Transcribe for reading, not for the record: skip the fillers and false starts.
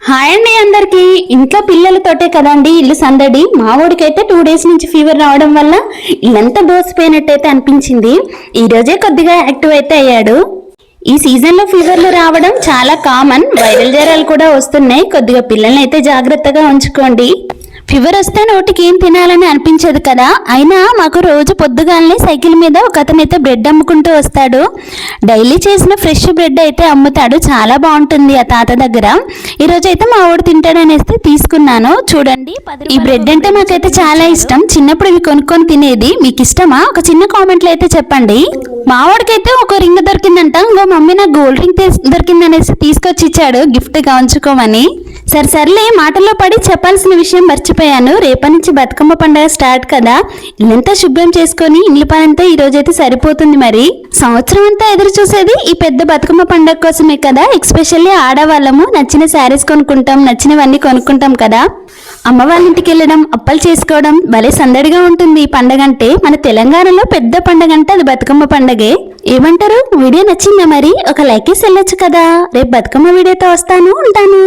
Hi అండి అందరికి. ఇంట్లో పిల్లలతోటే కదండి ఇల్లు సందడి. మా ఊడికైతే 2 days నుంచి ఫీవర్ రావడం వల్ల ఇల్లంతా బోసిపోయినట్టయితే అనిపించింది. ఈ రోజే కొద్దిగా యాక్టివ్ అయితే అయ్యాడు. ఈ సీజన్ లో ఫీవర్లు రావడం చాలా కామన్. వైరల్ జ్వరాలు కూడా వస్తున్నాయి. కొద్దిగా పిల్లల్ని అయితే జాగ్రత్తగా ఉంచుకోండి. ఫీవర్ వస్తే నోటికి ఏం తినాలని అనిపించదు కదా. అయినా మాకు రోజు పొద్దుగాలనే సైకిల్ మీద ఒక అతనైతే బ్రెడ్ అమ్ముకుంటూ వస్తాడు. డైలీ చేసిన ఫ్రెష్ బ్రెడ్ అయితే అమ్ముతాడు. చాలా బాగుంటుంది ఆ తాత దగ్గర. ఈరోజు అయితే మా వాడు తింటాడనేసి తీసుకున్నాను. చూడండి, ఈ బ్రెడ్ అంటే మాకైతే చాలా ఇష్టం. చిన్నప్పుడు ఇవి కొనుక్కొని తినేది. మీకు ఇష్టమా? ఒక చిన్న కామెంట్లో అయితే చెప్పండి. మా వాడికైతే ఒక రింగ్ దొరికిందంట. ఇంకో మమ్మీ నాకు గోల్డ్ రింగ్ దొరికిందనేసి తీసుకొచ్చి ఇచ్చాడు గిఫ్ట్గా ఉంచుకోమని. సర్లే, మాటల్లో పడి చెప్పాల్సిన విషయం మర్చిపోయాను. రేపటి నుంచి బతుకమ్మ పండుగ స్టార్ట్ కదా. ఇల్లంతా శుభ్రం చేసుకొని ఇండ్ల పనంతా ఈ రోజైతే సరిపోతుంది. మరి సంవత్సరం అంతా ఎదురు చూసేది ఈ పెద్ద బతుకమ్మ పండుగ కోసమే కదా. ఎక్స్పెషల్లీ ఆడవాళ్ళము నచ్చిన శారీస్ కొనుక్కుంటాం, నచ్చినవన్నీ కొనుక్కుంటాం కదా. అమ్మ వాళ్ళ ఇంటికి వెళ్ళడం, అప్పలు చేసుకోవడం భలే సందడిగా ఉంటుంది. ఈ పండుగ అంటే మన తెలంగాణలో పెద్ద పండుగ అంటే అది బతుకమ్మ పండుగే. ఏమంటారు? వీడియో నచ్చిందా? మరి ఒక లైక్ వేసి వెళ్ళొచ్చు కదా. రేపు బతుకమ్మ వీడియోతో ఉంటాను.